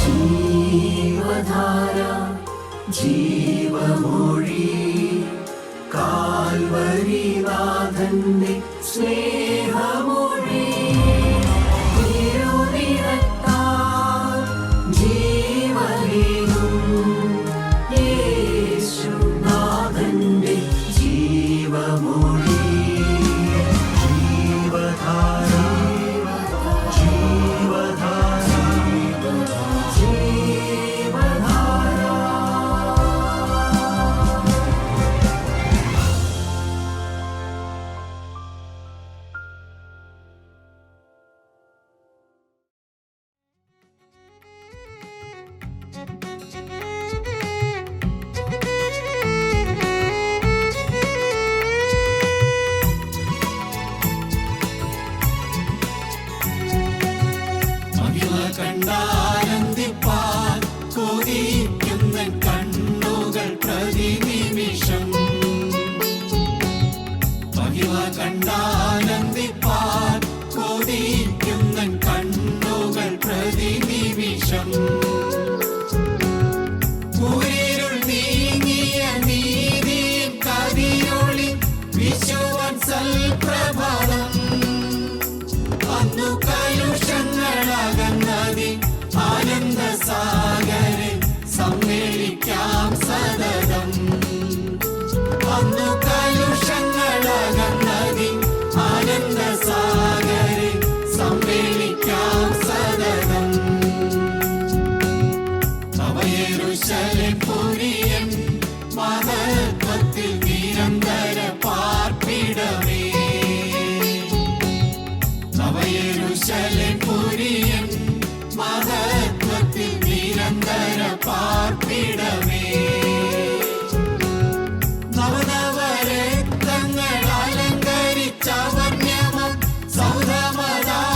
ജീവധാര ജീവമൊഴി കാൽവരിനാഥന്റെ സ്നേഹമൊഴി തിരുനിറത്താൽ ജീവനേകും യേശുനാഥന്റെ ജീവമൊഴി ജീവധാര ജീവധാര ജീവധാര. മഹിമ കണ്ടാനന്ദിപ്പാൻ കൊതിക്കുന്ന കണ്ണുകൾ പ്രതിനിമിഷം മഹിമ കണ്ടാനന്ദിപ്പാൻ കൊതിക്കുന്ന കണ്ണുകൾ പ്രതിനിമിഷം കൂരിരുൾ നീങ്ങിയ നീതിയും കതിരൊളി വിശുവൻ സൽപ്രഭാതം അന്നു കലുഷങ്ങളകന്നതി ആനന്ദ സാഗരെ സമ്മേളിക്കാം സതതം അന്നു കലുഷങ്ങളകന്നതി ആനന്ദ സാഗരെ സമ്മേളിക്കാം സതതം നവയെരൂശലേം പുരിയൻ മഹത്വത്തിൽ നിരന്തര പാർപ്പിടമേ നവയെരൂശലേം പുരിയൻ മഹത്വത്തിൽ നിരന്തര പാർപ്പിടമേ നവനവരത്നങ്ങൾ അലങ്കരിച്ച വന്യമം സൗധമതാകയാലും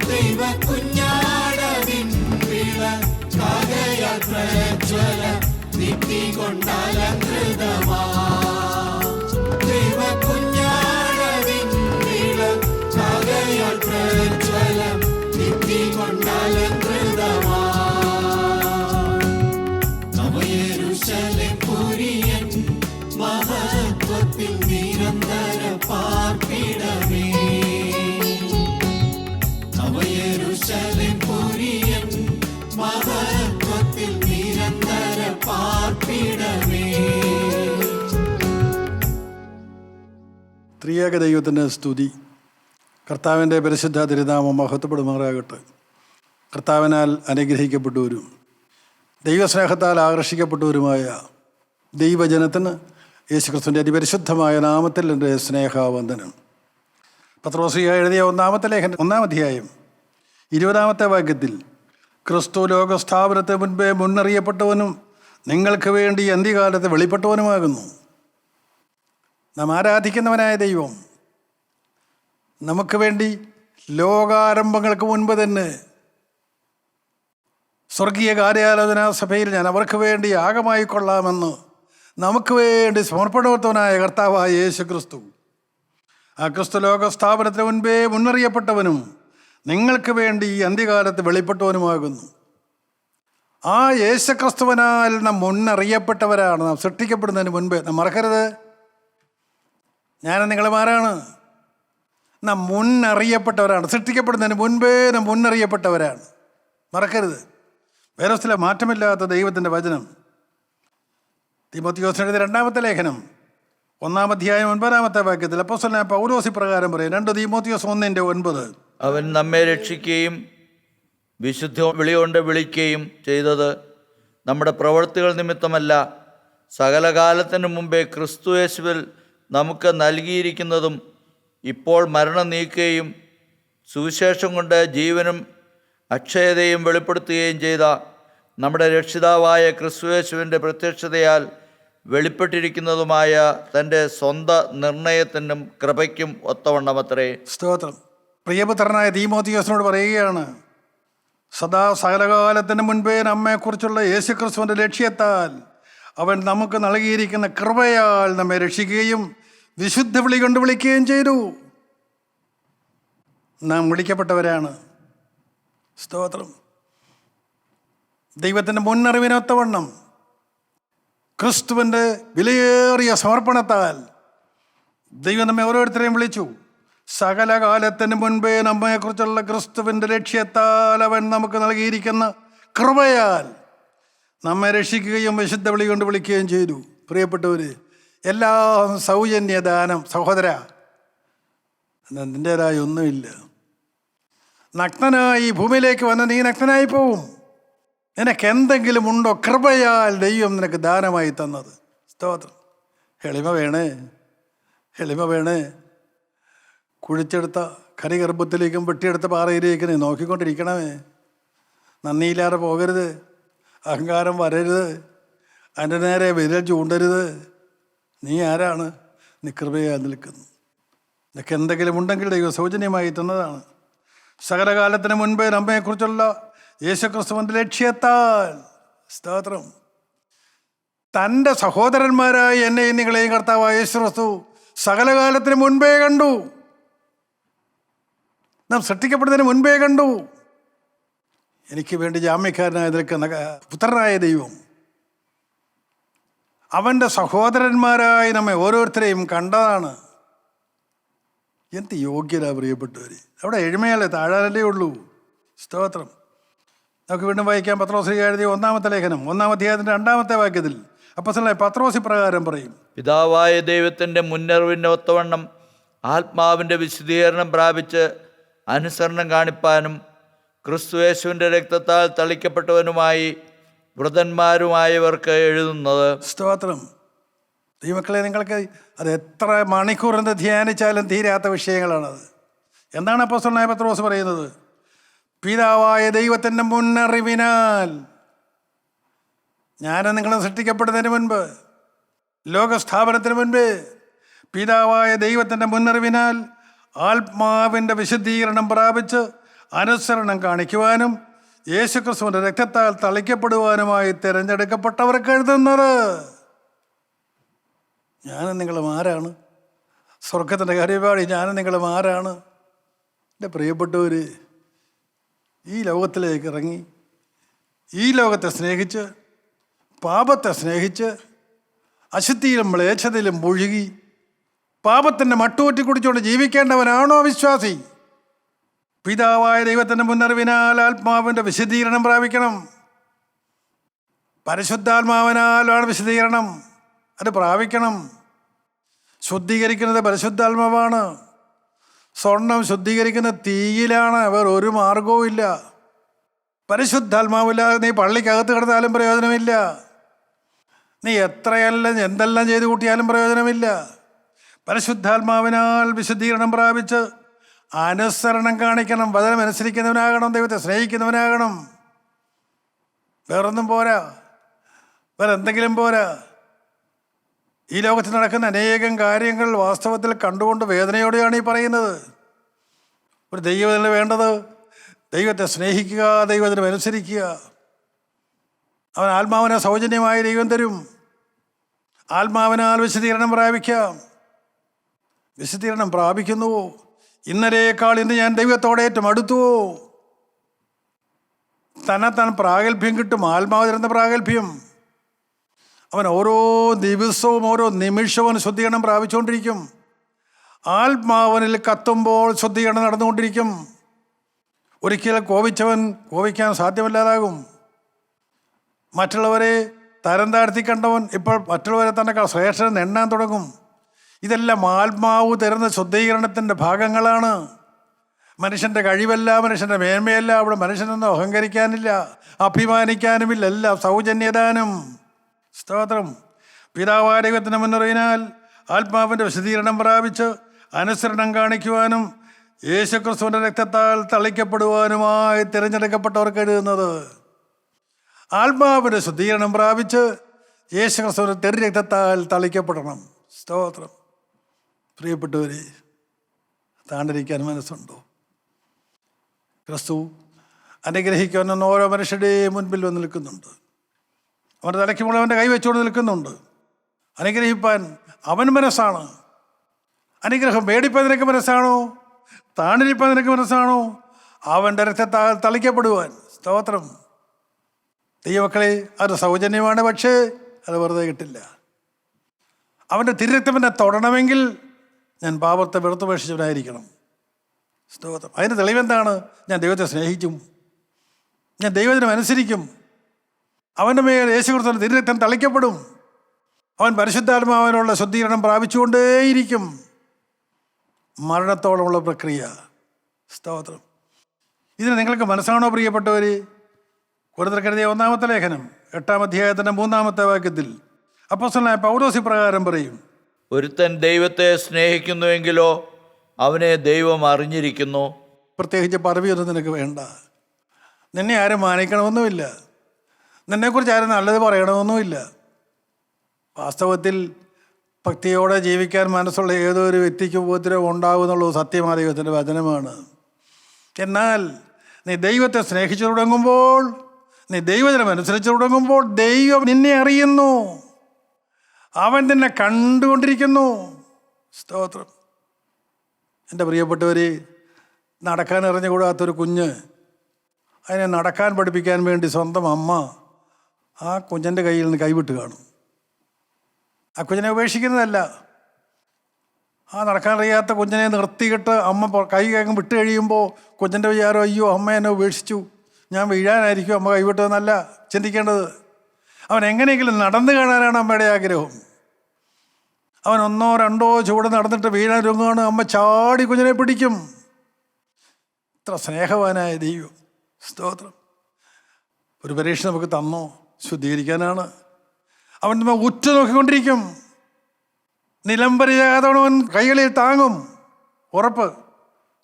ദൈവകുഞ്ഞാടതിൻ വിളക്കാകയാൽ പ്രജ്വല ദീപ്തി കൊണ്ടലങ്കൃതമാ ദൈവകുഞ്ഞാടതിൻ വിളക്കാകയാൽ പ്രജ്വല ദീപ്തി കൊണ്ടലങ്കൃതമാ നവയെരൂശലേം പുരിയൻ മഹത്വത്തിൽ നിരന്തര പാർപ്പിടമേ നവയെരൂശലേം പുരിയൻ മഹത്വത്തിൽ നിരന്തര പാർപ്പിടമേ. ത്രിയേക ദൈവത്തിൻ്റെ സ്തുതി. കർത്താവിൻ്റെ പരിശുദ്ധ തിരുനാമം മഹത്വപ്പെടുമാറാകട്ടെ. കർത്താവിനാൽ അനുഗ്രഹിക്കപ്പെട്ടവരും ദൈവസ്നേഹത്താൽ ആകർഷിക്കപ്പെട്ടവരുമായ ദൈവജനത്തിന് യേശുക്രിസ്തുവിൻ്റെ അതിപരിശുദ്ധമായ നാമത്തിൽ എൻ്റെ സ്നേഹവന്ദനം. പത്രോസിയ എഴുതിയ ഒന്നാമത്തെ ലേഖനം 1-ാം അധ്യായം 20-ാമത്തെ വാക്യത്തിൽ ക്രിസ്തു ലോകസ്ഥാപനത്തെ മുൻപേ മുന്നറിയപ്പെട്ടവനും നിങ്ങൾക്ക് വേണ്ടി അന്ത്യകാലത്ത് വെളിപ്പെട്ടവനുമാകുന്നു. നാം ആരാധിക്കുന്നവനായ ദൈവം നമുക്ക് വേണ്ടി ലോകാരംഭങ്ങൾക്ക് മുൻപ് തന്നെ സ്വർഗീയ കാര്യാലോചനാ സഭയിൽ ഞാൻ അവർക്ക് വേണ്ടി യാഗമായി കൊള്ളാമെന്ന് നമുക്ക് വേണ്ടി സമർപ്പണവത്തവനായ കർത്താവായ യേശു ക്രിസ്തു, ആ ക്രിസ്തു ലോകസ്ഥാപനത്തിന് മുൻപേ മുന്നറിയപ്പെട്ടവനും നിങ്ങൾക്ക് വേണ്ടി അന്ത്യകാലത്ത് വെളിപ്പെട്ടവനുമാകുന്നു. ആ യേശുക്രിസ്തുവിനാൽ നാം മുന്നറിയപ്പെട്ടവരാണ്. നാം സൃഷ്ടിക്കപ്പെടുന്നതിന് മുൻപേ നാം മറക്കരുത്. ഞാൻ നിങ്ങളുമാരാണ്. നാം മുന്നറിയപ്പെട്ടവരാണ്. സൃഷ്ടിക്കപ്പെടുന്നതിന് മുൻപേ നാം മുന്നറിയപ്പെട്ടവരാണ്. മറക്കരുത്. വേദത്തിലെ മാറ്റമില്ലാത്ത ദൈവത്തിൻ്റെ വചനം. തീമോഥെയോസിന് 2-ാമത്തെ ലേഖനം 1-ാം അധ്യായം 9-ാമത്തെ വാക്യത്തിൽ അപ്പോസ്തലനായ പൗലോസ് ഇപ്രകാരം പറയും. 2 തീമോഥെയോസ് 1:9. അവൻ നമ്മെ രക്ഷിക്കുകയും വിശുദ്ധ വിളികൊണ്ട് വിളിക്കുകയും ചെയ്തത് നമ്മുടെ പ്രവൃത്തികൾ നിമിത്തമല്ല, സകലകാലത്തിനു മുമ്പേ ക്രിസ്തുയേശുവിൽ നമുക്ക് നൽകിയിരിക്കുന്നതും ഇപ്പോൾ മരണം നീക്കുകയും സുവിശേഷം കൊണ്ട് ജീവനും അക്ഷയതയും വെളിപ്പെടുത്തുകയും ചെയ്ത നമ്മുടെ രക്ഷിതാവായ ക്രിസ്തുയേശുവിൻ്റെ പ്രത്യക്ഷതയാൽ വെളിപ്പെട്ടിരിക്കുന്നതുമായ തൻ്റെ സ്വന്തം നിർണയത്തിനും കൃപയ്ക്കും ഒത്തവണ്ണമത്രേ. സ്തോത്രം. പ്രിയപുത്രനായ തീമോഥെയോസിനോട് പറയുകയാണ്, സദാ സകലകാലത്തിന് മുൻപേ നമ്മെക്കുറിച്ചുള്ള യേശുക്രിസ്തുവിൻ്റെ ലക്ഷ്യത്താൽ അവൻ നമുക്ക് നൽകിയിരിക്കുന്ന കൃപയാൽ നമ്മെ രക്ഷിക്കുകയും വിശുദ്ധ വിളി കൊണ്ട് വിളിക്കുകയും ചെയ്തു. നാം വിളിക്കപ്പെട്ടവരാണ്. സ്തോത്രം. ദൈവത്തിൻ്റെ മുന്നറിവിനൊത്തവണ്ണം ക്രിസ്തുവിൻ്റെ വിലയേറിയ സമർപ്പണത്താൽ ദൈവം നമ്മെ ഓരോരുത്തരെയും വിളിച്ചു. സകല കാലത്തിന് മുൻപേ നമ്മെക്കുറിച്ചുള്ള ക്രിസ്തുവിൻ്റെ ലക്ഷ്യത്താൽ അവൻ നമുക്ക് നൽകിയിരിക്കുന്ന കൃപയാൽ നമ്മെ രക്ഷിക്കുകയും വിശുദ്ധ വിളി കൊണ്ട് വിളിക്കുകയും ചെയ്തു. പ്രിയപ്പെട്ടവർ, എല്ലാം സൗജന്യദാനം. സഹോദര, നിൻ്റേതായ ഒന്നുമില്ല. നഗ്നനായി ഭൂമിയിലേക്ക് വന്ന് നീ നഗ്നനായി പോവും. നിനക്ക് എന്തെങ്കിലും ഉണ്ടോ? കൃപയാൽ ദൈവം നിനക്ക് ദാനമായി തന്നത്. സ്തോത്രം. എളിമ വേണേ, എളിമ വേണേ. കുഴിച്ചെടുത്ത ഖനിഗർഭത്തിലേക്കും വെട്ടിയെടുത്ത പാറയിലേക്കും നീ നോക്കിക്കൊണ്ടിരിക്കണമേ. നന്ദിയില്ലാതെ പോകരുത്, അഹങ്കാരം വരരുത്, അതിൻ്റെ നേരെ വിരൽ ചൂണ്ടരുത്. നീ ആരാണ്? നീ കൃപയാൽ നിൽക്കുന്നു. നിനക്ക് എന്തെങ്കിലും ഉണ്ടെങ്കിൽ ദൈവം സൗജന്യമായി തന്നതാണ്. സകലകാലത്തിന് മുൻപേ നമ്മെക്കുറിച്ചുള്ള യേശുക്രിസ്തുവിൻ്റെ ലക്ഷ്യത്താൽ, സ്തോത്രം, തൻ്റെ സഹോദരന്മാരായി എന്നെയും നിങ്ങളെയും കർത്താവായ യേശുക്രിസ്തു സകലകാലത്തിന് മുൻപേ കണ്ടു. നാം സൃഷ്ടിക്കപ്പെടുന്നതിന് മുൻപേ കണ്ടു. എനിക്ക് വേണ്ടി ജാമ്യക്കാരനായി നിൽക്കുന്ന പുത്രനായ ദൈവം അവൻ്റെ സഹോദരന്മാരായി നമ്മെ ഓരോരുത്തരെയും കണ്ടതാണ്. എന്ത് യോഗ്യത പ്രിയപ്പെട്ടവർ! അവിടെ എഴുമയല്ലേ, താഴാനല്ലേ ഉള്ളൂ. സ്തോത്രം. നമുക്ക് വീണ്ടും വായിക്കാം. പത്രോസ് എഴുതിയ 1-ാമത്തെ ലേഖനം 1-ാം അധ്യായത്തിൻ്റെ 2-ാമത്തെ വാക്യത്തിൽ അപ്പോസ്തലനായ പത്രോസ് പ്രകാരം പറയും: പിതാവായ ദൈവത്തിൻ്റെ മുന്നറിവിന് ഒത്തവണ്ണം ആത്മാവിൻ്റെ വിശുദ്ധീകരണം പ്രാപിച്ച് അനുസരണം കാണിപ്പാനും ക്രിസ്തുയേശുവിൻ്റെ രക്തത്താൽ തളിക്കപ്പെട്ടവനുമായി വൃതന്മാരുമായവർക്ക് എഴുതുന്നത്. സ്തോത്രം. ദൈവമക്കളെ, നിങ്ങൾക്ക് അത് എത്ര മണിക്കൂറിന് ധ്യാനിച്ചാലും തീരാത്ത വിഷയങ്ങളാണത്. എന്താണ് അപ്പോസ്തലനായ പത്രോസ് പറയുന്നത്? പിതാവായ ദൈവത്തിൻ്റെ മുന്നറിവിനാൽ, ഞാൻ നിങ്ങളെ സൃഷ്ടിക്കപ്പെടുന്നതിന് മുൻപ്, ലോകസ്ഥാപനത്തിന് മുൻപ്, പിതാവായ ദൈവത്തിൻ്റെ മുന്നറിവിനാൽ ആത്മാവിൻ്റെ വിശുദ്ധീകരണം പ്രാപിച്ച് അനുസരണം കാണിക്കുവാനും യേശുക്രിസ്തുവിൻ്റെ രക്തത്താൽ തളിക്കപ്പെടുവാനുമായി തിരഞ്ഞെടുക്കപ്പെട്ടവർക്ക് എഴുതുന്നത്. ഞാനും നിങ്ങളും ആരാണ്? സ്വർഗത്തിൻ്റെ കാര്യപാടി ഞാനും നിങ്ങളും ആരാണ്? എൻ്റെ പ്രിയപ്പെട്ടവർ, ഈ ലോകത്തിലേക്ക് ഇറങ്ങി, ഈ ലോകത്തെ സ്നേഹിച്ച്, പാപത്തെ സ്നേഹിച്ച്, അശുദ്ധിയിലും മ്ലേച്ഛതയിലും മുഴുകി പാപത്തിൻ്റെ മട്ടുകൊറ്റി കുടിച്ചുകൊണ്ട് ജീവിക്കേണ്ടവനാണോ വിശ്വാസി? പിതാവായ ദൈവത്തിൻ്റെ മുന്നറിവിനാൽ ആത്മാവിൻ്റെ വിശുദ്ധീകരണം പ്രാപിക്കണം. പരിശുദ്ധാത്മാവിനാലാണ് വിശുദ്ധീകരണം. അത് പ്രാപിക്കണം. ശുദ്ധീകരിക്കുന്നത് പരിശുദ്ധാത്മാവാണ്. സ്വർണം ശുദ്ധീകരിക്കുന്ന തീയിലാണ്, വേറെ ഒരു മാർഗവും ഇല്ല. പരിശുദ്ധാത്മാവില്ലാതെ നീ പള്ളിക്കകത്ത് കിടന്നാലും പ്രയോജനമില്ല. നീ എന്തെല്ലാം ചെയ്ത് കൂട്ടിയാലും പ്രയോജനമില്ല. പരിശുദ്ധാത്മാവിനാൽ വിശുദ്ധീകരണം പ്രാപിച്ച് അനുസരണം കാണിക്കണം. വചനം അനുസരിക്കുന്നവനാകണം, ദൈവത്തെ സ്നേഹിക്കുന്നവനാകണം. വേറൊന്നും പോരാ, വേറെ എന്തെങ്കിലും പോരാ. ഈ ലോകത്ത് നടക്കുന്ന അനേകം കാര്യങ്ങൾ വാസ്തവത്തിൽ കണ്ടുകൊണ്ട് വേദനയോടെയാണ് ഈ പറയുന്നത്. ഒരു ദൈവത്തിന് വേണ്ടത് ദൈവത്തെ സ്നേഹിക്കുക, ദൈവത്തിനെ അനുസരിക്കുക. അവൻ ആത്മാവിനെ സൗജന്യമായി ദൈവം തരും. ആത്മാവിനാൽ വിശുദ്ധീകരണം പ്രാപിക്കാം. വിശുദ്ധീകരണം പ്രാപിക്കുന്നുവോ? ഇന്നലേക്കാൾ ഇന്ന് ഞാൻ ദൈവത്തോടെ ഏറ്റവും അടുത്തുവോ? തന്നെത്താൻ പ്രാഗൽഭ്യം കിട്ടും. ആത്മാവ് തരുന്ന പ്രാഗൽഭ്യം. അവൻ ഓരോ ദിവസവും ഓരോ നിമിഷവും ശുദ്ധീകരണം പ്രാപിച്ചുകൊണ്ടിരിക്കും. ആത്മാവനിൽ കത്തുമ്പോൾ ശുദ്ധീകരണം നടന്നുകൊണ്ടിരിക്കും. ഒരിക്കൽ കോപിച്ചവൻ കോപിക്കാൻ സാധ്യമല്ലാതാകും. മറ്റുള്ളവരെ തരം താഴ്ത്തി കണ്ടവൻ ഇപ്പോൾ മറ്റുള്ളവരെ തന്നെ ശ്രേഷ്ഠൻ എണ്ണാൻ തുടങ്ങും. ഇതെല്ലാം ആത്മാവ് തരുന്ന ശുദ്ധീകരണത്തിൻ്റെ ഭാഗങ്ങളാണ്. മനുഷ്യൻ്റെ കഴിവല്ല, മനുഷ്യൻ്റെ മേന്മയല്ല. അവിടെ മനുഷ്യനൊന്നും അഹങ്കരിക്കാനില്ല, അഭിമാനിക്കാനുമില്ല. എല്ലാം സൗജന്യദാനം. സ്തോത്രം. പിതാവായ ദൈവത്തിൻ്റെ മുന്നറിവിനാൽ ആത്മാവിൻ്റെ വിശുദ്ധീകരണം പ്രാപിച്ച് അനുസരണം കാണിക്കുവാനും യേശുക്രിസ്തുവിൻ്റെ രക്തത്താൽ തളിക്കപ്പെടുവാനുമായി തിരഞ്ഞെടുക്കപ്പെട്ടവർക്ക് എഴുതുന്നത്. ആത്മാവിൻ്റെ ശുദ്ധീകരണം പ്രാപിച്ച് യേശുക്രിസ്തുവിൻ്റെ തിരുരക്തത്താൽ തളിക്കപ്പെടണം. സ്തോത്രം. പ്രിയപ്പെട്ടവരെ, താണ്ടിരിക്കാൻ മനസ്സുണ്ടോ? ക്രിസ്തു അനുഗ്രഹിക്കാൻ ഓരോ മനുഷ്യരുടെയും മുൻപിൽ വന്ന് നിൽക്കുന്നുണ്ട്. അവൻ്റെ തലയ്ക്ക് മുകളിൽ അവൻ്റെ കൈവച്ചുകൊണ്ട് നിൽക്കുന്നുണ്ട്. അനുഗ്രഹിപ്പാൻ അവൻ മനസ്സാണ്. അനുഗ്രഹം മേടിപ്പാൻ നിനക്ക് മനസ്സാണോ? താണ്ടിരിപ്പാൻ നിനക്ക് മനസ്സാണോ? അവൻ്റെ രക്തത്താൽ തളിക്കപ്പെടുവാൻ. സ്തോത്രം. ദൈവമക്കളെ, അത് സൗജന്യമാണ്, പക്ഷേ അത് വെറുതെ കിട്ടില്ല. അവൻ്റെ തിരുരക്തം എന്നെ തൊടണമെങ്കിൽ ഞാൻ പാപത്തെ വെറുത്തുപേക്ഷിച്ചവനായിരിക്കണം. സ്തോത്രം. അതിൻ്റെ തെളിവെന്താണ്? ഞാൻ ദൈവത്തെ സ്നേഹിക്കും, ഞാൻ ദൈവത്തിനും അനുസരിക്കും. അവൻ്റെ മേൽ യേശുക്രിസ്തുവിന്റെ തിരുരക്തം തളിക്കപ്പെടും. അവൻ പരിശുദ്ധാത്മാവിനുള്ള ശുദ്ധീകരണം പ്രാപിച്ചുകൊണ്ടേയിരിക്കും. മരണത്തോളമുള്ള പ്രക്രിയ. സ്തോത്രം. ഇതിന് നിങ്ങൾക്ക് മനസ്സാണോ പ്രിയപ്പെട്ടവർ? കൊരിന്ത്യർക്കെഴുതിയ 1-ാമത്തെ ലേഖനം 8-ാം അധ്യായത്തിൻ്റെ 3-ാമത്തെ വാക്യത്തിൽ അപ്പോസ്തലനായ പൗലോസ് ഇപ്രകാരം പറയും: ഒരുത്തൻ ദൈവത്തെ സ്നേഹിക്കുന്നുവെങ്കിലോ അവനെ ദൈവം അറിഞ്ഞിരിക്കുന്നു. പ്രത്യേകിച്ച് പദവിയൊന്നും നിനക്ക് വേണ്ട. നിന്നെ ആരും മാനിക്കണമെന്നുമില്ല, നിന്നെക്കുറിച്ച് ആരും നല്ലത് പറയണമെന്നുമില്ല. വാസ്തവത്തിൽ ഭക്തിയോടെ ജീവിക്കാൻ മനസ്സുള്ള ഏതൊരു വ്യക്തിക്ക് ഉപദ്രവം ഉണ്ടാകുമെന്നുള്ളത് സത്യമായ ദൈവത്തിൻ്റെ വചനമാണ്. എന്നാൽ നീ ദൈവത്തെ സ്നേഹിച്ചു തുടങ്ങുമ്പോൾ, നീ ദൈവജനം അനുസരിച്ച് തുടങ്ങുമ്പോൾ ദൈവം നിന്നെ അറിയുന്നു, അവൻ നിന്നെ കണ്ടുകൊണ്ടിരിക്കുന്നു. സ്തോത്രം. എൻ്റെ പ്രിയപ്പെട്ടവർ, നടക്കാൻ അറിഞ്ഞുകൂടാത്തൊരു കുഞ്ഞ്, അതിനെ നടക്കാൻ പഠിപ്പിക്കാൻ വേണ്ടി സ്വന്തം അമ്മ ആ കുഞ്ഞിൻ്റെ കയ്യിൽ നിന്ന് കൈവിട്ട് കാണും. ആ കുഞ്ഞിനെ ഉപേക്ഷിക്കുന്നതല്ല, ആ നടക്കാനറിയാത്ത കുഞ്ഞിനെ നിർത്തിയിട്ട് അമ്മ കൈ വിട്ട് കഴിയുമ്പോൾ കുഞ്ഞിൻ്റെ വിചാരം, അയ്യോ അമ്മ എന്നെ ഉപേക്ഷിച്ചു, ഞാൻ വീഴാനായിരിക്കും അമ്മ കൈവിട്ടതെന്നല്ല ചിന്തിക്കേണ്ടത്. അവൻ എങ്ങനെയെങ്കിലും നടന്നു കാണാനാണ് അമ്മയുടെ ആഗ്രഹം. അവൻ 1-2 ചുവട് നടന്നിട്ട് വീഴാനൊരുങ്ങാണ്, അമ്മ ചാടി കുഞ്ഞിനെ പിടിക്കും. ഇത്ര സ്നേഹവാനായ ദൈവം. സ്തോത്രം. ഒരു പരീക്ഷ നമുക്ക് തന്നോ? ശുദ്ധീകരിക്കാനാണ്. അവൻ നമ്മെ ഉറ്റു നോക്കിക്കൊണ്ടിരിക്കും. നിലംപരിചാതവൻ കൈകളിൽ താങ്ങും, ഉറപ്പ്.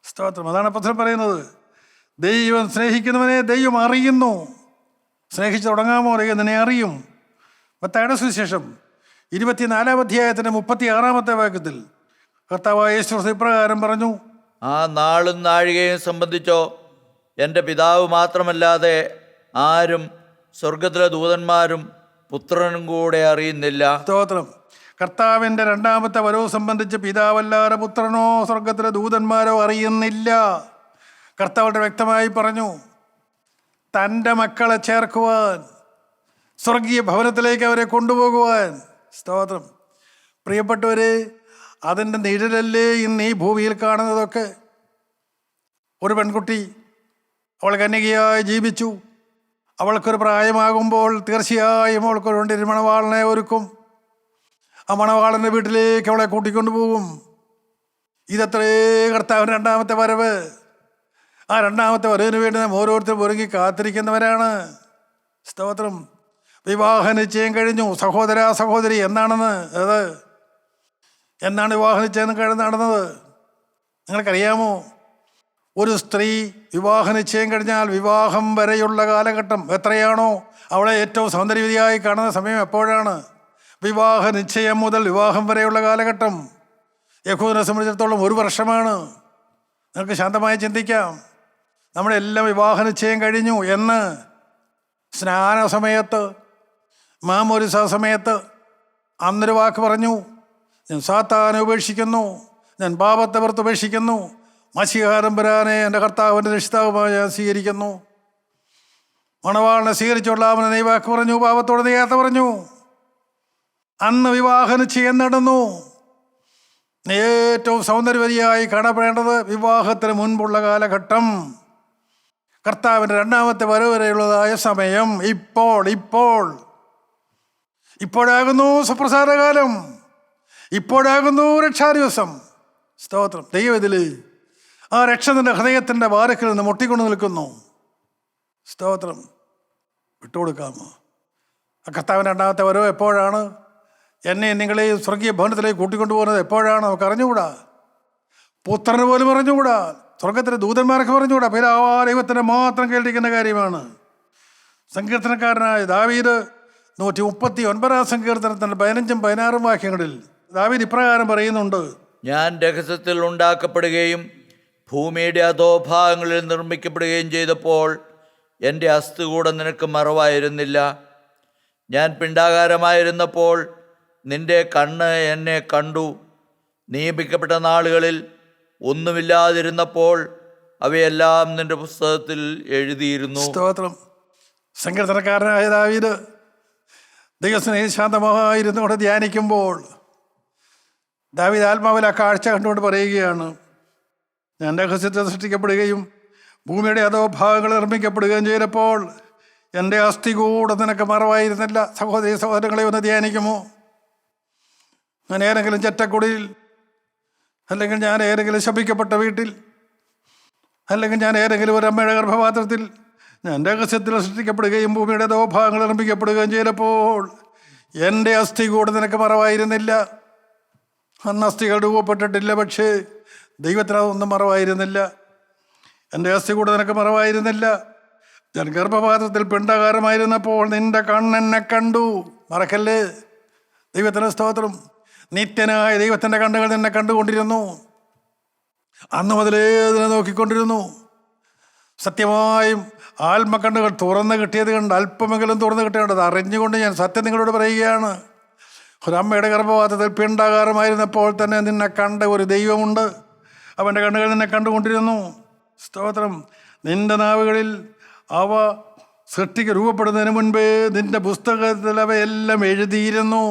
സ്തോത്രം. അതാണ് അപ്പോസ്തലൻ പറയുന്നത്, ദൈവം സ്നേഹിക്കുന്നവനെ ദൈവം അറിയുന്നു. സ്നേഹിച്ച് തുടങ്ങാമോ? അറിയാൻ നിന്നെ അറിയും. മത്തായിയുടെ സുവിശേഷം 24-ാം അധ്യായത്തിൻ്റെ 36-ാമത്തെ വാക്യത്തിൽ കർത്താവായ യേശു ഇപ്രകാരം പറഞ്ഞു: ആ നാളും നാഴികയും സംബന്ധിച്ചോ എൻ്റെ പിതാവ് മാത്രമല്ലാതെ ആരും സ്വർഗത്തിലെ ദൂതന്മാരും പുത്രനും കൂടെ അറിയുന്നില്ല. സ്തോത്രം. കർത്താവിൻ്റെ 2-ാമത്തെ വരവ് സംബന്ധിച്ച് പിതാവല്ലാതെ പുത്രനോ സ്വർഗത്തിലെ ദൂതന്മാരോ അറിയുന്നില്ല. കർത്താവ് വ്യക്തമായി പറഞ്ഞു, തൻ്റെ മക്കളെ ചേർക്കുവാൻ, സ്വർഗീയ ഭവനത്തിലേക്ക് അവരെ കൊണ്ടുപോകുവാൻ. സ്തോത്രം. പ്രിയപ്പെട്ടവരെ, അതിൻ്റെ നിഴലല്ലേ ഇന്ന് ഈ ഭൂമിയിൽ കാണുന്നതൊക്കെ. ഒരു പെൺകുട്ടി, അവൾ കന്യകയായി ജീവിച്ചു. അവൾക്കൊരു പ്രായമാകുമ്പോൾ തീർച്ചയായും അവൾക്കൊരു വേണ്ടി മണവാളനെ ഒരുക്കും. ആ മണവാളൻ്റെ വീട്ടിലേക്ക് അവളെ കൂട്ടിക്കൊണ്ടു പോകും. ഇതത്രേ കർത്താവിൻ്റെ 2-ാമത്തെ വരവ്. ആ 2-ാമത്തെ വരവിന് വേണ്ടി നാം ഓരോരുത്തരും ഒരുങ്ങി കാത്തിരിക്കുന്നവരാണ്. സ്തോത്രം. വിവാഹ നിശ്ചയം കഴിഞ്ഞു. സഹോദര സഹോദരി, എന്നാണ് വിവാഹ നിശ്ചയം നടന്നത്? നിങ്ങൾക്കറിയാമോ? ഒരു സ്ത്രീ വിവാഹ നിശ്ചയം കഴിഞ്ഞാൽ വിവാഹം വരെയുള്ള കാലഘട്ടം എത്രയാണോ അവളെ ഏറ്റവും സൗന്ദര്യവതിയായി കാണുന്ന സമയം എപ്പോഴാണ്? വിവാഹ നിശ്ചയം മുതൽ വിവാഹം വരെയുള്ള കാലഘട്ടം യഹൂദനെ സംബന്ധിച്ചിടത്തോളം 1 വർഷമാണ്. നിങ്ങൾക്ക് ശാന്തമായി ചിന്തിക്കാം. നമ്മുടെ എല്ലാം വിവാഹ നിശ്ചയം കഴിഞ്ഞു എന്ന് സ്നാന സമയത്ത്, മാമോദിസ സമയത്ത് അന്നൊരു വാക്ക് പറഞ്ഞു: ഞാൻ സാത്താനെ ഉപേക്ഷിക്കുന്നു, ഞാൻ പാപത്തെ പുറത്ത് ഉപേക്ഷിക്കുന്നു, മശിഹാരംബരാനെ എൻ്റെ കർത്താവിൻ്റെ രക്ഷിതാവുമായി ഞാൻ സ്വീകരിക്കുന്നു. മണവാളിനെ സ്വീകരിച്ചുകൊള്ളാമെന്ന് നീ വാക്ക് പറഞ്ഞു, പാപത്തോട് നീ യാത്ര പറഞ്ഞു. അന്ന് വിവാഹ നിശ്ചയം നടന്നു. ഏറ്റവും സൗന്ദര്യവതിയായി കാണപ്പെടേണ്ടത് വിവാഹത്തിന് മുൻപുള്ള കാലഘട്ടം, കർത്താവിൻ്റെ 2-ാമത്തെ വരവ് വരെയുള്ളതായ സമയം. ഇപ്പോഴാകുന്നു സുപ്രസാദകാലം, ഇപ്പോഴാകുന്നു രക്ഷാദിവസം. സ്തോത്രം. ദൈവത്തിൽ ആ രക്ഷ നിന്റെ ഹൃദയത്തിൻ്റെ വാരക്കിൽ നിന്ന് മുട്ടിക്കൊണ്ട് നിൽക്കുന്നു. സ്തോത്രം. വിട്ടുകൊടുക്കാമോ? ആ കർത്താവിൻ്റെ 2-ാമത്തെ വരവ് എപ്പോഴാണ്? എന്നെ നിങ്ങളെയും സ്വർഗീയ ഭവനത്തിലേക്ക് കൂട്ടിക്കൊണ്ടുപോകുന്നത് എപ്പോഴാണ്? നമുക്ക് അറിഞ്ഞുകൂടാ. പുത്രന് പോലും അറിഞ്ഞുകൂടാ, സ്വർഗത്തിലെ ദൂതന്മാർക്ക് പറഞ്ഞുകൂടാ. ദൈവത്തിന് മാത്രം കേട്ടിരിക്കുന്ന കാര്യമാണ്. സങ്കീർത്തനക്കാരനായ ദാവീദ് 139-ാം സങ്കീർത്തനത്തിൻ്റെ 15-ഉം 16-ഉം വാക്യങ്ങളിൽ ദാവീദ് ഇപ്രകാരം പറയുന്നുണ്ട്: ഞാൻ രഹസ്യത്തിൽ ഉണ്ടാക്കപ്പെടുകയും ഭൂമിയുടെ അധോഭാഗങ്ങളിൽ നിർമ്മിക്കപ്പെടുകയും ചെയ്തപ്പോൾ എൻ്റെ അസ്ഥികൂടം നിനക്ക് മറവായിരുന്നില്ല. ഞാൻ പിണ്ടാകാരമായിരുന്നപ്പോൾ നിന്റെ കണ്ണ് എന്നെ കണ്ടു. നിയമിക്കപ്പെട്ട നാളുകളിൽ ഒന്നുമില്ലാതിരുന്നപ്പോൾ അവയെല്ലാം നിന്റെ പുസ്തകത്തിൽ എഴുതിയിരുന്നു. സ്തോത്രം. സങ്കീർത്തനക്കാരനായ ദാവീദ് ദൈവസ്നേഹി ശാന്തമായിരുന്നു കൊണ്ട് ധ്യാനിക്കുമ്പോൾ ദാവീദ് ആത്മാവിൽ ആ കാഴ്ച കണ്ടുകൊണ്ട് പറയുകയാണ്, ഞാൻ രഹസ്യത്തിൽ സൃഷ്ടിക്കപ്പെടുകയും ഭൂമിയുടെ അധോഭാഗങ്ങൾ നിർമ്മിക്കപ്പെടുകയും ചെയ്തപ്പോൾ എൻ്റെ അസ്ഥി കൂടെ നിനക്ക് മറവായിരുന്നില്ല. സഹോദരി സഹോദരങ്ങളെ ഒന്ന് ധ്യാനിക്കുമോ? ഞാൻ ഏതെങ്കിലും ചെറ്റക്കുടിയിൽ, അല്ലെങ്കിൽ ഞാൻ ഏതെങ്കിലും ശപിക്കപ്പെട്ട വീട്ടിൽ, അല്ലെങ്കിൽ ഞാൻ ഏതെങ്കിലും ഒരു അമ്മയുടെ ഗർഭപാത്രത്തിൽ ഞാൻ രഹസ്യത്തിൽ സൃഷ്ടിക്കപ്പെടുകയും ഭൂമിയുടെ അധോഭാഗങ്ങൾ നിർമ്മിക്കപ്പെടുകയും ചെയ്തപ്പോൾ എൻ്റെ അസ്ഥി കൂടെ നിനക്ക് മറവായിരുന്നില്ല. അന്ന് അസ്ഥികൾ രൂപപ്പെട്ടിട്ടില്ല, പക്ഷേ ദൈവത്തിന് അതൊന്നും മറവായിരുന്നില്ല. എൻ്റെ അസ്ഥി കൂടെ നിനക്ക് മറവായിരുന്നില്ല. ഞാൻ ഗർഭപാത്രത്തിൽ പിണ്ഡകാരമായിരുന്നപ്പോൾ നിന്റെ കണ്ണെന്നെ കണ്ടു. മറക്കല്ലേ. ദൈവത്തിന് സ്തോത്രം. നിത്യനായ ദൈവത്തിൻ്റെ കണ്ണുകൾ നിന്നെ കണ്ടുകൊണ്ടിരുന്നു. അന്ന് മുതലേ അതിനെ നോക്കിക്കൊണ്ടിരുന്നു. സത്യമായും ആത്മക്കണ്ണുകൾ തുറന്നു കിട്ടിയത് കണ്ട്, അല്പമെങ്കിലും തുറന്നു കിട്ടിയത് അറിഞ്ഞുകൊണ്ട് ഞാൻ സത്യം നിങ്ങളോട് പറയുകയാണ്, ഒരമ്മയുടെ ഗർഭപാത്രത്തിൽ പിണ്ഡാകാരമായിരുന്നപ്പോൾ തന്നെ നിന്നെ കണ്ട ഒരു ദൈവമുണ്ട്. അവൻ്റെ കണ്ണുകൾ നിന്നെ കണ്ടുകൊണ്ടിരുന്നു. സ്തോത്രം. നിന്റെ നാവുകളിൽ അവ രൂപപ്പെടുന്നതിന് മുൻപേ നിന്റെ പുസ്തകത്തിൽ അവയെല്ലാം എഴുതിയിരുന്നു.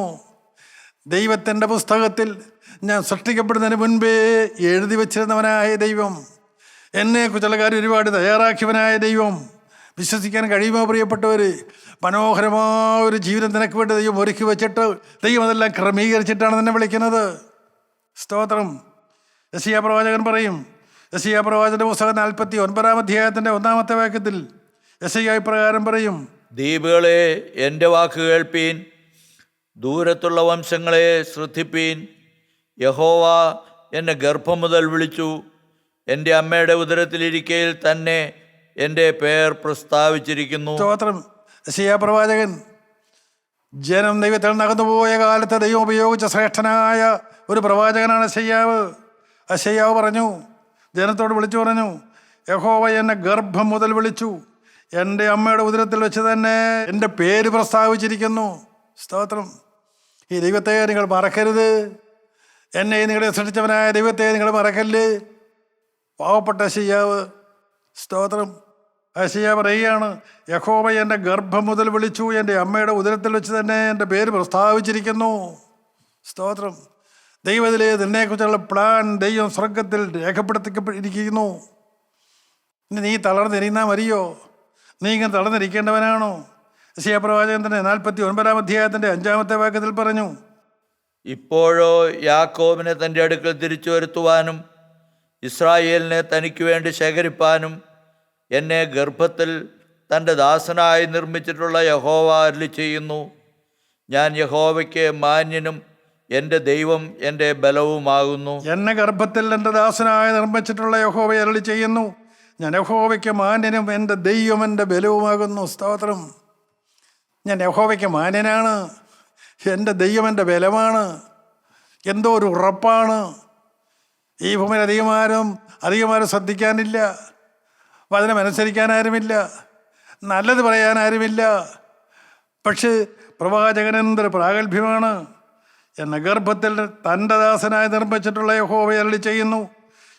ദൈവത്തിൻ്റെ പുസ്തകത്തിൽ ഞാൻ സൃഷ്ടിക്കപ്പെടുന്നതിന് മുൻപേ എഴുതി വച്ചിരുന്നവനായ ദൈവം, എന്നെക്കുറിച്ചുള്ള കാര്യം ഒരുപാട് തയ്യാറാക്കിയവനായ ദൈവം. വിശ്വസിക്കാൻ കഴിയുമോ പ്രിയപ്പെട്ടവർ? മനോഹരമായ ഒരു ജീവിതം നിനക്ക് വേണ്ടി ദൈവം ഒരുക്കി വെച്ചിട്ട് ദൈവം അതെല്ലാം ക്രമീകരിച്ചിട്ടാണ് നിന്നെ വിളിക്കുന്നത്. സ്തോത്രം. യെശയ്യാ പ്രവാചകൻ പറയും, യെശയ്യാ പ്രവാചകന്റെ പുസ്തകം 49 അധ്യായത്തിൻ്റെ 1 വാക്യത്തിൽ യെശയ്യാ ഇപ്രകാരം പറയും, ദ്വീപുകളെ എൻ്റെ വാക്ക് കേൾപ്പീൻ, ദൂരത്തുള്ള വംശങ്ങളെ ശ്രദ്ധിപ്പീൻ. യഹോവ എന്നെ ഗർഭം മുതൽ വിളിച്ചു, എൻ്റെ അമ്മയുടെ ഉദരത്തിലിരിക്കയിൽ തന്നെ എൻ്റെ പേർ പ്രസ്താവിച്ചിരിക്കുന്നു. സ്തോത്രം. യെശയ്യാ പ്രവാചകൻ ജനം ദൈവത്തിൽ നകന്നുപോയ കാലത്ത് ദൈവം ഉപയോഗിച്ച ശ്രേഷ്ഠനായ ഒരു പ്രവാചകനാണ് യെശയ്യാവ്. യെശയ്യാവ് പറഞ്ഞു, ജനത്തോട് വിളിച്ചു പറഞ്ഞു, യഹോവ എന്നെ ഗർഭം മുതൽ വിളിച്ചു, എൻ്റെ അമ്മയുടെ ഉദരത്തിൽ വെച്ച് തന്നെ എൻ്റെ പേര് പ്രസ്താവിച്ചിരിക്കുന്നു. സ്തോത്രം. ഈ ദൈവത്തെ നിങ്ങൾ മറക്കരുത്. എന്നെ നിങ്ങളെ സൃഷ്ടിച്ചവനായ ദൈവത്തെ നിങ്ങൾ മറക്കല്ല്. പാവപ്പെട്ട യെശയ്യാവ്. സ്തോത്രം. യെശയ്യാ പറയുകയാണ്, യഹോവ എൻ്റെ ഗർഭം മുതൽ വിളിച്ചു, എൻ്റെ അമ്മയുടെ ഉദരത്തിൽ വെച്ച് തന്നെ എൻ്റെ പേര് പ്രസ്താവിച്ചിരിക്കുന്നു. സ്തോത്രം. ദൈവത്തിലെ നിന്നെക്കുറിച്ചുള്ള പ്ലാൻ ദൈവം സ്വർഗത്തിൽ രേഖപ്പെടുത്തിയിരിക്കുന്നു. ഇനി നീ തളർന്നിരുന്നാൽ മതിയോ? നീ ഇങ്ങനെ തളർന്നിരിക്കേണ്ടവനാണോ? യെശയ്യാ പ്രവാചകൻ തന്നെ 49 അധ്യായത്തിൻ്റെ 5 വാക്യത്തിൽ പറഞ്ഞു, ഇപ്പോഴോ യാക്കോബിനെ തൻ്റെ അടുക്കൽ തിരിച്ചു വരുത്തുവാനും ഇസ്രായേലിനെ തനിക്ക് വേണ്ടി ശേഖരിപ്പാനും എന്നെ ഗർഭത്തിൽ തൻ്റെ ദാസനായി നിർമ്മിച്ചിട്ടുള്ള യഹോവ അരുളി ചെയ്യുന്നു. ഞാൻ യഹോവയ്ക്ക് മാന്യനും എൻ്റെ ദൈവം എൻ്റെ ബലവുമാകുന്നു. എന്നെ ഗർഭത്തിൽ എൻ്റെ ദാസനായി നിർമ്മിച്ചിട്ടുള്ള യഹോവ അരുളി ചെയ്യുന്നു, ഞാൻ യഹോവയ്ക്ക് മാന്യനും എൻ്റെ ദൈവം എൻ്റെ ബലവുമാകുന്നു. സ്തോത്രം. ഞാൻ യഹോവയ്ക്ക് മാന്യനാണ്, എൻ്റെ ദൈവം എൻ്റെ ബലമാണ്. എന്തോ ഒരു ഉറപ്പാണ്. ഈ ഭൂമിയിൽ അധികമാരും ശ്രദ്ധിക്കാനില്ല, വചനം അനുസരിക്കാൻ ആരുമില്ല, നല്ലത് പറയാൻ ആരുമില്ല. പക്ഷേ പ്രവാചകൻ എന്തൊരു പ്രാഗൽഭ്യമാണ്. എന്ന ഗർഭത്തിൽ തൻ്റെ ദാസനായി നിർമ്മിച്ചിട്ടുള്ള യഹോവ അരുളി ചെയ്യുന്നു,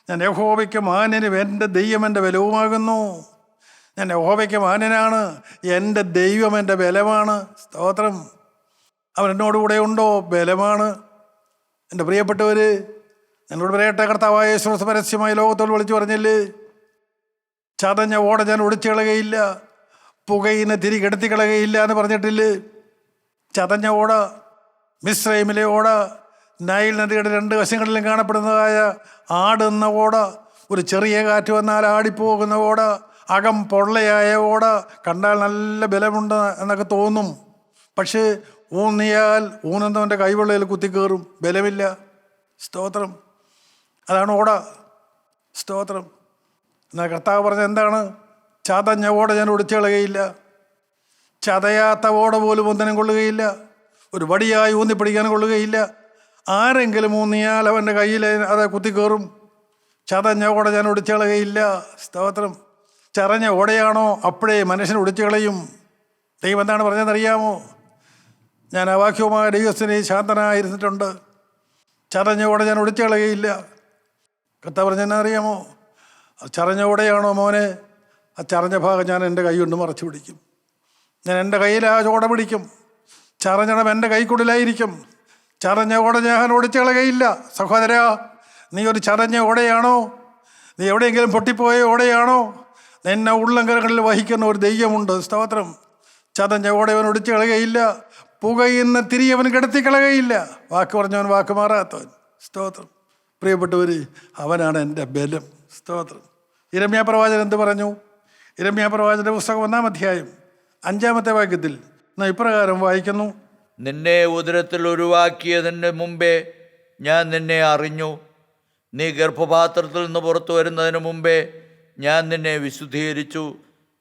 ഞാൻ യഹോവയ്ക്ക് മാന്യനും എൻ്റെ ദൈവം എൻ്റെ ബലവുമാകുന്നു. ഞാൻ യഹോവയ്ക്ക് മാന്യനാണ്, എൻ്റെ ദൈവം എൻ്റെ ബലമാണ്. സ്തോത്രം. അവൻ എന്നോടുകൂടെ ഉണ്ടോ? ബലമാണ്. എൻ്റെ പ്രിയപ്പെട്ടവർ, എന്നോട് പറയട്ടെ, കർത്താവായ യേശു പരസ്യമായി ലോകത്തോട് വിളിച്ചു പറഞ്ഞില്ലേ, ചതഞ്ഞ ഓട ഞാൻ ഒടിച്ചു കളയുകയില്ല, പുകയിനെ തിരികെടുത്തി കളയുകയില്ല എന്ന് പറഞ്ഞിട്ടില്ലേ? ചതഞ്ഞ ഓട, മിസ്രൈമിലെ ഓട, നൈൽ നദിയുടെ 2 വശങ്ങളിലും കാണപ്പെടുന്നതായ ആടുന്ന ഓട, ഒരു ചെറിയ കാറ്റ് വന്നാൽ ആടിപ്പോകുന്ന ഓട, അകം പൊള്ളയായ ഓട, കണ്ടാൽ നല്ല ബലമുണ്ട് എന്നൊക്കെ തോന്നും. പക്ഷേ ഊന്നിയാൽ ഊന്നുന്നവൻ്റെ കൈവെള്ളയിൽ കുത്തിക്കയറും, ബലമില്ല. സ്തോത്രം. അതാണ് ഓട. സ്തോത്രം. എന്നാൽ കർത്താവ് പറഞ്ഞത് എന്താണ്? ചതഞ്ഞ ഓട ഞാൻ ഒടിച്ചു കളയുകയില്ല, ചതയാത്ത ഓട പോലും ഒന്നിനും കൊള്ളുകയില്ല, ഒരു വടിയായി ഊന്നിപ്പിടിക്കാൻ കൊള്ളുകയില്ല. ആരെങ്കിലും ഊന്നിയാൽ അവൻ്റെ കയ്യിൽ അത് കുത്തിക്കയറും. ചതഞ്ഞ ഓട ഞാൻ ഒടിച്ചു കളയുകയില്ല. സ്തോത്രം. ചതഞ്ഞ ഓടയാണോ അപ്പോഴേ മനുഷ്യൻ ഒടിച്ചു കളയും. ദൈവം എന്താണ് പറഞ്ഞതെന്നറിയാമോ? ഞാൻ ആ വാക്യവുമായ ദൈവസ്ഥനെ ശാന്തനായിരുന്നിട്ടുണ്ട്. ചതഞ്ഞ ഓട ഞാൻ ഒടിച്ചു കളയുകയില്ല. കർത്താവ് പറഞ്ഞെന്നറിയാമോ? ചറഞ്ഞ ഓടയാണോ മോനെ? ആ ചറഞ്ഞ ഭാഗം ഞാൻ എൻ്റെ കൈ കൊണ്ട് മറച്ചു പിടിക്കും. ഞാൻ എൻ്റെ കയ്യിൽ ആ ഓട പിടിക്കും. ചറഞ്ഞണം എൻ്റെ കൈക്കുള്ളിലായിരിക്കും. ചറഞ്ഞ ഓട ഞാൻ ഓടിച്ചു കളകയില്ല. സഹോദരാ, നീ ഒരു ചറഞ്ഞ ഓടയാണോ? നീ എവിടെയെങ്കിലും പൊട്ടിപ്പോയ ഓടയാണോ? നിന്നെ ഉള്ളങ്കരങ്ങളിൽ വഹിക്കുന്ന ഒരു ദൈവമുണ്ട്. സ്തോത്രം. ചതഞ്ഞ ഓടയവൻ ഒടിച്ചു കളകയില്ല. പുകയുന്ന തിരിയവൻ കിടത്തി കളകയില്ല. വാക്ക് പറഞ്ഞവൻ വാക്ക് മാറാത്തവൻ. സ്തോത്രം. പ്രിയപ്പെട്ടവർ, അവനാണ് എൻ്റെ ബലം. സ്തോത്രം. യിരെമ്യാ പ്രവാചകൻ എന്ത് പറഞ്ഞു? യിരെമ്യാ പ്രവാചകന്റെ പുസ്തകം 1-ാം അധ്യായം 5-ാമത്തെ വാക്യത്തിൽ നാം ഇപ്രകാരം വായിക്കുന്നു: നിന്നെ ഉദരത്തിൽ ഉരുവാക്കിയതിന് മുമ്പേ ഞാൻ നിന്നെ അറിഞ്ഞു. നീ ഗർഭപാത്രത്തിൽ നിന്ന് പുറത്തു വരുന്നതിന് മുമ്പേ ഞാൻ നിന്നെ വിശുദ്ധീകരിച്ചു.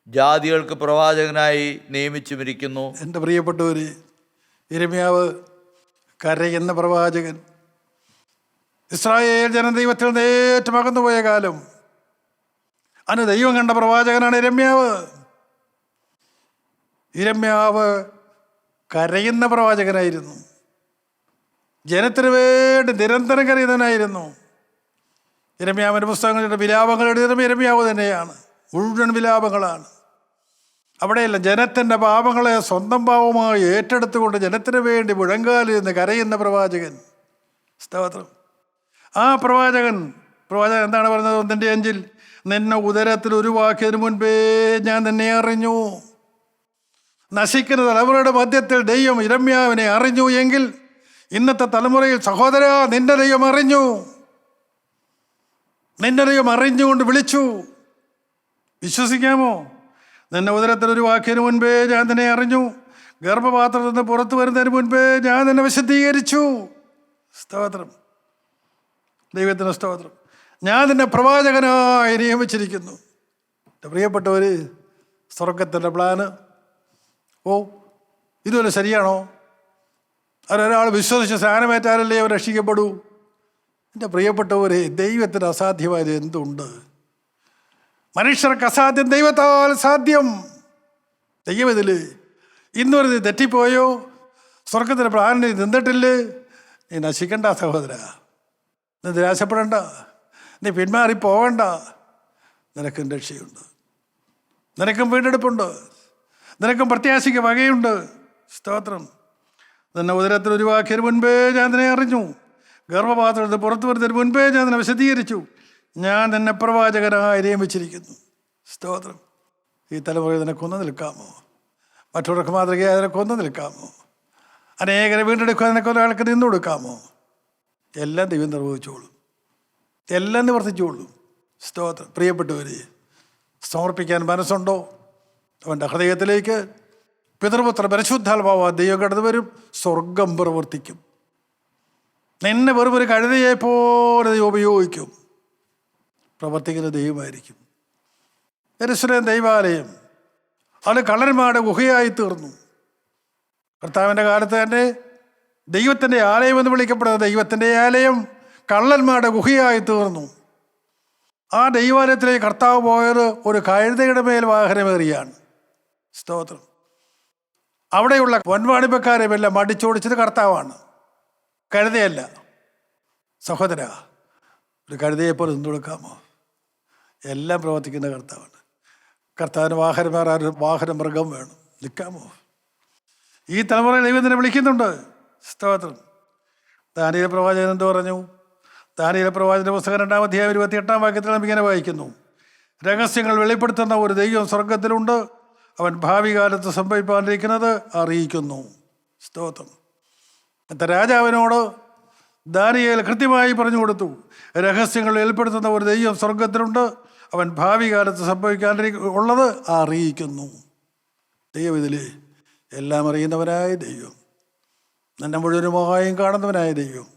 ജാതികൾക്ക് പ്രവാചകനായി നിയമിച്ചുമിരിക്കുന്നു. എൻ്റെ പ്രിയപ്പെട്ടവർ, യിരെമ്യാവ് കരയുന്ന പ്രവാചകൻ. ഇസ്രായേൽ ജനം ദൈവത്തിൽ നിന്ന് ഏറ്റവും അകന്നുപോയ കാലം. അന്ന് ദൈവം കണ്ട പ്രവാചകനാണ് യിരെമ്യാവ്. യിരെമ്യാവ് കരയുന്ന പ്രവാചകനായിരുന്നു. ജനത്തിന് വേണ്ടി നിരന്തരം കരയുന്നവനായിരുന്നു. യിരെമ്യാവിൻ്റെ പുസ്തകങ്ങളുടെ വിലാപങ്ങൾ എഴുതുന്ന യിരെമ്യാവ് തന്നെയാണ്. മുഴുവൻ വിലാപങ്ങളാണ്. അവിടെയല്ല, ജനത്തിൻ്റെ പാപങ്ങളെ സ്വന്തം പാപമായി ഏറ്റെടുത്തുകൊണ്ട് ജനത്തിന് വേണ്ടി മുഴങ്കാലിൽ നിന്ന് കരയുന്ന പ്രവാചകൻ. സ്തോത്രം. ആ പ്രവാചകൻ എന്താണ് പറഞ്ഞത്? 1-5 നിന്നെ ഉദരത്തിൽ ഉരുവാക്കിയതിന് മുൻപേ ഞാൻ നിന്നെ അറിഞ്ഞു. നശിക്കുന്ന തലമുറയുടെ മധ്യത്തിൽ ദൈവം യിരെമ്യാവിനെ അറിഞ്ഞു എങ്കിൽ ഇന്നത്തെ തലമുറയിൽ സഹോദരാ, നിന്റെ ദൈവം അറിഞ്ഞു. നിന്റെ ദൈവം അറിഞ്ഞുകൊണ്ട് വിളിച്ചു. വിശ്വസിക്കാമോ? നിന്നെ ഉദരത്തിൽ ഉരുവാക്കിയതിന് മുൻപേ ഞാൻ നിന്നെ അറിഞ്ഞു. ഗർഭപാത്രത്തിൽ നിന്ന് പുറത്തു വരുന്നതിന് മുൻപേ ഞാൻ നിന്നെ വിശദീകരിച്ചു. സ്തോത്രം. ദൈവത്തിന് സ്തോത്രം. ഞാൻ നിന്നെ പ്രവാചകനായി നിയമിച്ചിരിക്കുന്നു. എൻ്റെ പ്രിയപ്പെട്ടവർ, സ്വർഗത്തിൻ്റെ പ്ലാന് ഇതുവരെ ശരിയാണോ? അവരൊരാൾ വിശ്വസിച്ച് സ്നാനമേറ്റാലല്ലേ അവർ രക്ഷിക്കപ്പെടൂ? എൻ്റെ പ്രിയപ്പെട്ടവരെ, ദൈവത്തിന് അസാധ്യമായത് എന്തുണ്ട്? മനുഷ്യർക്ക് അസാധ്യം ദൈവത്താൽ സാധ്യം. ദൈവം ഇതിൽ ഇന്നൊരു നീ തെറ്റിപ്പോയോ? സ്വർഗത്തിൻ്റെ പ്ലാനിൽ നിന്നിട്ടില്ലേ? നീ നശിക്കണ്ട സഹോദര. നീ നിരാശപ്പെടണ്ട. നീ പിന്മാറിപ്പോകണ്ട. നിനക്കും രക്ഷയുണ്ട്. നിനക്കും വീണ്ടെടുപ്പുണ്ട്. നിനക്കും പ്രത്യാശയ്ക്ക് വകയുണ്ട്. സ്തോത്രം. നിന്നെ ഉദരത്തിൽ ഉരുവാക്കിയതിന് മുൻപേ ഞാൻ നിന്നെ അറിഞ്ഞു. ഗർഭപാത്രത്തിൽ പുറത്തു വരുന്നതിന് മുൻപേ ഞാൻ നിന്നെ വിശദീകരിച്ചു. ഞാൻ നിന്നെ പ്രവാചകനായി നിയമിച്ചിരിക്കുന്നു. സ്തോത്രം. ഈ തലമുറയിൽ നിനക്കൊന്നു നിൽക്കാമോ? മറ്റവർക്ക് മാതൃകയായി നിനക്കൊന്നു നിൽക്കാമോ? അനേകരെ വീണ്ടെടുക്കാൻ നിനക്കൊരാൾക്ക് നിന്നു കൊടുക്കാമോ? എല്ലാം ദൈവം നിർവഹിച്ചോളും. എല്ലാം നിവർത്തിച്ചോളും. സ്തോത്രം. പ്രിയപ്പെട്ടവരെ, സമർപ്പിക്കാൻ മനസ്സുണ്ടോ? അവൻ്റെ ഹൃദയത്തിലേക്ക് പിതൃപുത്ര പരിശുദ്ധാത്മാവ് ദൈവം കടന്നു വരും. സ്വർഗം പ്രവർത്തിക്കും. നിന്നെ വെറും ഒരു കഴുതയെ പോലെ ദൈവം ഉപയോഗിക്കും. പ്രവർത്തിക്കുന്ന ദൈവമായിരിക്കും. യെരൂശലേം ദൈവാലയം അത് കള്ളന്മാരുടെ ഗുഹയായി തീർന്നു. കർത്താവിൻ്റെ കാലത്ത് തന്നെ ദൈവത്തിൻ്റെ ആലയം എന്ന് വിളിക്കപ്പെടുന്ന ദൈവത്തിൻ്റെ ആലയം കള്ളന്മാരുടെ ഗുഹയായി തീർന്നു. ആ ദൈവാലയത്തിലേക്ക് കർത്താവ് പോയത് ഒരു കഴുതയുടെ മേൽ വാഹനമേറിയാണ്. സ്തോത്രം. അവിടെയുള്ള പൊൻവാണിപ്പക്കാരെയെല്ലാം മടിച്ചോടിച്ചത് കർത്താവാണ്, കഴുതയല്ല. സഹോദര, ഒരു കഴുതയെപ്പോലെ നിന്ന് കൊടുക്കാമോ? എല്ലാം പ്രവർത്തിക്കുന്ന കർത്താവാണ്. കർത്താവിന് വാഹനമേറാൻ ഒരു വാഹന മൃഗം വേണം. നിൽക്കാമോ? ഈ തലമുറയിൽ ദൈവത്തിനെ വിളിക്കുന്നുണ്ട്. സ്തോത്രം. ദാനിയേൽ പ്രവാചകൻ എന്ത് പറഞ്ഞു? ദാനിയേൽ പ്രവാചകന്റെ പുസ്തകം 2-ാം അധ്യായം 28-ാം വാക്യത്തിൽ നാം ഇങ്ങനെ വായിക്കുന്നു: രഹസ്യങ്ങൾ വെളിപ്പെടുത്തുന്ന ഒരു ദൈവം സ്വർഗത്തിലുണ്ട്. അവൻ ഭാവി കാലത്ത് സംഭവിപ്പാനിരിക്കുന്നത് അറിയിക്കുന്നു. സ്തോത്രം. എന്നിട്ട് രാജാവിനോട് ദാനിയേൽ കൃത്യമായി പറഞ്ഞു കൊടുത്തു, രഹസ്യങ്ങൾ വെളിപ്പെടുത്തുന്ന ഒരു ദൈവം സ്വർഗത്തിലുണ്ട്. അവൻ ഭാവി കാലത്ത് സംഭവിക്കാനുള്ളത് അറിയിക്കുന്നു. ദൈവം ഇതിലെ എല്ലാം അറിയുന്നവനായ ദൈവം, നിന്നെ മുഴുവനുമായും കാണുന്നവനായ ദൈവം,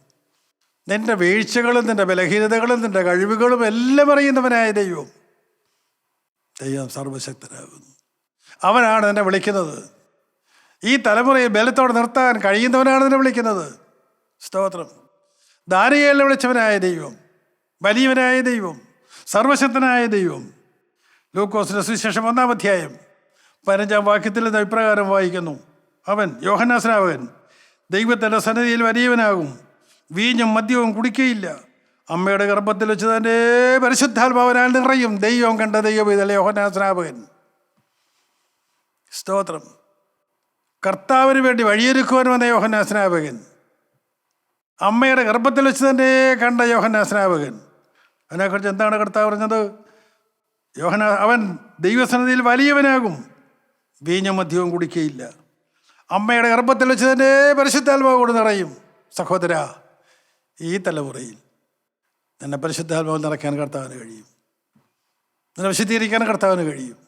നിന്റെ വീഴ്ചകളും നിന്റെ ബലഹീനതകളും നിന്റെ കഴിവുകളും എല്ലാം അറിയുന്നവനായ ദൈവം. ദൈവം സർവശക്തനാകുന്നു. അവനാണ് നിന്നെ വിളിക്കുന്നത്. ഈ തലമുറയെ ബലത്തോടെ നിർത്താൻ കഴിയുന്നവനാണ് നിന്നെ വിളിക്കുന്നത്. സ്തോത്രം. ദാനിയേലിനെ വിളിച്ചവനായ ദൈവം, വലിയവനായ ദൈവം, സർവശക്തനായ ദൈവം. ലൂക്കോസിന്റെ സുവിശേഷം 1-ാം അധ്യായം 15-ാം വാക്യത്തിൽ നിന്ന് ഇപ്രകാരം വായിക്കുന്നു: അവൻ യോഹന്നാൻ സ്നാപകൻ ദൈവത്തിൻ്റെ സന്നിധിയിൽ വലിയവനാകും. വീഞ്ഞും മദ്യവും കുടിക്കുകയില്ല, അമ്മയുടെ ഗർഭത്തിൽ വെച്ച് തന്നെ പരിശുദ്ധാത്മാവിനാൽ നിറയും. ദൈവം കണ്ട ദൈവം യോഹന്നാൻ സ്നാപകൻ. സ്തോത്രം. കർത്താവിന് വേണ്ടി വഴിയൊരുക്കുവാൻ വന്ന യോഹന്നാൻ സ്നാപകൻ. അമ്മയുടെ ഗർഭത്തിൽ വെച്ച് തന്നെ കണ്ട യോഹന്നാൻ സ്നാപകൻ. അതിനെക്കുറിച്ച് എന്താണ് കർത്താവ് പറഞ്ഞത്? അവൻ ദൈവസന്നിധിയിൽ വലിയവനാകും, വീഞ്ഞും മദ്യവും കുടിക്കുകയില്ല. അമ്മയുടെ ഗർഭത്തിൽ വെച്ച് തന്നെ പരിശുദ്ധാത്മാവ് കൊണ്ട് നിറയും. സഹോദര, ഈ തലമുറയിൽ നിന്നെ പരിശുദ്ധാത്മാവ് നിറയ്ക്കാൻ കർത്താവിന് കഴിയും. നിന്നെ വിശദീകരിക്കാൻ കർത്താവിന് കഴിയും.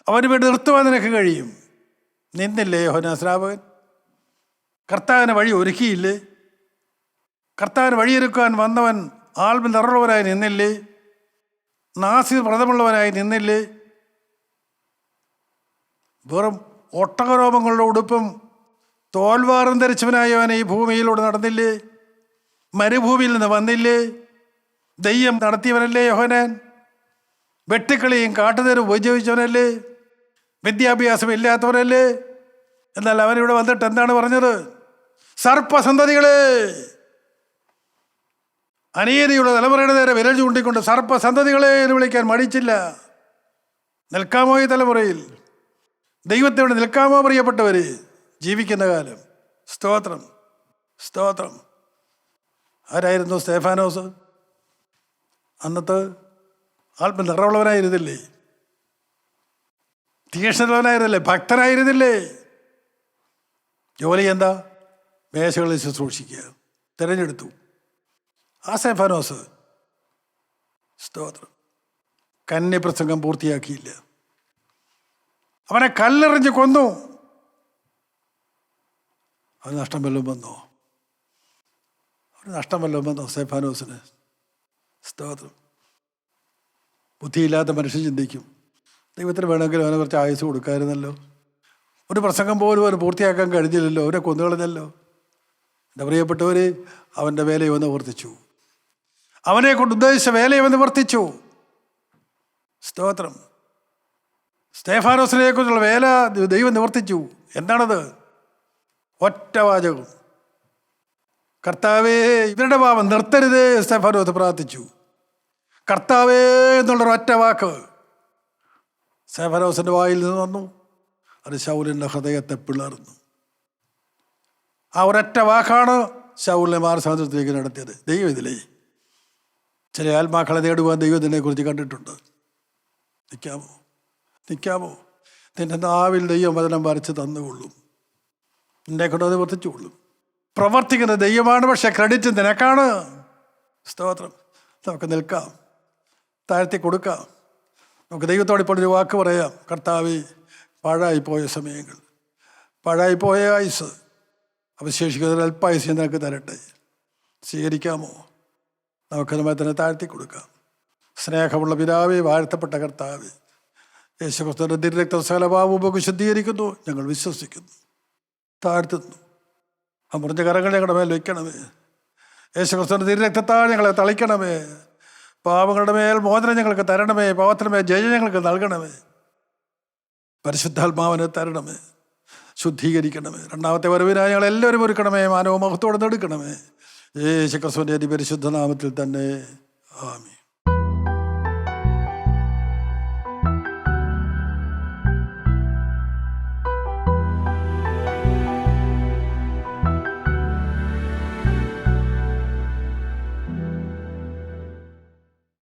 അവന് വേണ്ടി നിർത്തുവാൻ നിനക്ക് കഴിയും. നിന്നില്ലേ യോഹന്നാൻ സ്നാപകൻ? കർത്താവിന് വഴി ഒരുക്കിയില്ലേ? കർത്താവിന് വഴിയൊരുക്കാൻ വന്നവൻ ആത്മ നിറവുള്ളവനായി നിന്നില്ലേ? നാസി വ്രതമുള്ളവനായി നിന്നില്ലേ? വെറും ഒട്ടകരോമങ്ങളുടെ ഉടുപ്പും തോൽവാറും ധരിച്ചവനായി അവൻ ഈ ഭൂമിയിലൂടെ നടന്നില്ലേ? മരുഭൂമിയിൽ നിന്ന് വന്നില്ലേ? ദയ്യം നടത്തിയവനല്ലേ യോഹന്നാൻ? വെട്ടിക്കളിയും കാട്ടുനേരും ഉപയോഗിച്ചവനല്ലേ? വിദ്യാഭ്യാസം ഇല്ലാത്തവനല്ലേ? എന്നാൽ അവനിവിടെ വന്നിട്ട് എന്താണ് പറഞ്ഞത്? സർപ്പസന്തതികളെ, അനീതിയുള്ള തലമുറയുടെ നേരെ വിരൽ ചൂണ്ടിക്കൊണ്ട് സർപ്പസന്തതികളെ എന്ന് വിളിക്കാൻ മടിച്ചില്ല. നിൽക്കാമോ ഈ തലമുറയിൽ? ദൈവത്തോട് നിൽക്കാമോ പ്രിയപ്പെട്ടവര്? ജീവിക്കുന്ന കാലം. സ്തോത്രം, സ്തോത്രം. ആരായിരുന്നു സ്തേഫാനോസ്? അന്നത്തെ ആത്മ നിറവുള്ളവനായിരുന്നില്ലേ? തീക്ഷ്ണതവനായിരുന്നില്ലേ? ഭക്തനായിരുന്നില്ലേ? ജോലി എന്താ? മേശകളിൽ ശുശ്രൂഷിക്കുക. തിരഞ്ഞെടുത്തു ആ സ്തേഫാനോസ്. സ്തോത്രം. കന്യപ്രസംഗം പൂർത്തിയാക്കിയില്ല. അവനെ കല്ലെറിഞ്ഞ് കൊന്നു. അവന് നഷ്ടം വല്ലതും വന്നോ? അവന് നഷ്ടം വല്ലതും വന്നോ സ്തേഫാനോസിന്? സ്തോത്രം. ബുദ്ധിയില്ലാത്ത മനുഷ്യൻ ചിന്തിക്കും, ദൈവത്തിന് വേണമെങ്കിൽ അവനെ കുറച്ച് ആയുസ് കൊടുക്കാമായിരുന്നല്ലോ. ഒരു പ്രസംഗം പോലും അവന് പൂർത്തിയാക്കാൻ കഴിഞ്ഞില്ലല്ലോ, അവനെ കൊന്നുകളഞ്ഞല്ലോ. എൻ്റെ പ്രിയപ്പെട്ടവർ, അവൻ്റെ വേലയെ വന്ന് വർത്തിച്ചു. അവനെ കൊണ്ട് ഉദ്ദേശിച്ച വേലയെ വന്ന് വർത്തിച്ചു. സ്തോത്രം. സ്തേഫാനോസിനെ കുറിച്ചുള്ള വേല ദൈവം നിവർത്തിച്ചു. എന്താണത്? ഒറ്റ വാചകം, കർത്താവേ ഇവരുടെ പാപം നിർത്തരുതേ. സ്തേഫാനോസ് പ്രാർത്ഥിച്ചു. കർത്താവേ എന്നുള്ളൊരു ഒറ്റ വാക്ക് സ്തേഫാനോസിൻ്റെ വായിൽ നിന്ന് വന്നു. അത് ശൗലിൻ്റെ ഹൃദയത്തെ പിളർന്നു. ആ ഒരൊറ്റ വാക്കാണ് ശൗലിനെ മാനസാന്തരത്തിലേക്ക് നടത്തിയത്. ദൈവം ഇതിലേ ചില ആത്മാക്കളെ നേടുവാൻ ദൈവത്തിനെ കുറിച്ച് കണ്ടിട്ടുണ്ട്. നിൽക്കാമോ? നിന്റെ നാവിൽ ദൈവം വചനം വരച്ച് തന്നുകൊള്ളും. നിന്നെ കൊണ്ട് അത് വർത്തിച്ചുകൊള്ളും. പ്രവർത്തിക്കുന്ന ദൈവമാണ്, പക്ഷെ ക്രെഡിറ്റ് നിനക്കാണ്. സ്തോത്രം. നമുക്ക് നിൽക്കാം, താഴ്ത്തി കൊടുക്കാം. നമുക്ക് ദൈവത്തോട് ഇപ്പോൾ ഒരു വാക്ക് പറയാം. കർത്താവേ, പാഴായിപ്പോയ സമയങ്ങൾ, പാഴായിപ്പോയ ആയുസ്, അവശേഷിക്കുന്ന അല്പായുസ് നിനക്ക് തരട്ടെ. സ്വീകരിക്കാമോ? നമുക്ക് നമ്മെ തന്നെ താഴ്ത്തി കൊടുക്കാം. സ്നേഹമുള്ള പിതാവേ, വാഴ്ത്തപ്പെട്ട കർത്താവേ, യേശുക്രിസ്തുവിന്റെ തിരുരക്തം സകല പാപവും ശുദ്ധീകരിക്കുന്നു. ഞങ്ങൾ വിശ്വസിക്കുന്നു, താഴ്ത്തുന്നു. ആ മുറിഞ്ഞ കരങ്ങൾ ഞങ്ങളുടെ മേൽ വയ്ക്കണമേ. യേശുക്രിസ്തുവിന്റെ തിരുരക്തത്താൽ ഞങ്ങളെ തളിക്കണമേ. പാപങ്ങളുടെ മേൽ മോചനം ഞങ്ങൾക്ക് തരണമേ. പാപത്തിന് മേൽ ജയം ഞങ്ങൾക്ക് നൽകണമേ. പരിശുദ്ധാത്മാവിനെ തരണമേ, ശുദ്ധീകരിക്കണമേ. രണ്ടാമത്തെ വരവിനായി ഞങ്ങളെല്ലാവരും ഒരുക്കണമേ. മാനവ മഹത്വത്തോടെ എടുക്കണമേ. യേശുക്രിസ്തുവിന്റെ അതിപരിശുദ്ധ നാമത്തിൽ തന്നെ. ആമീൻ.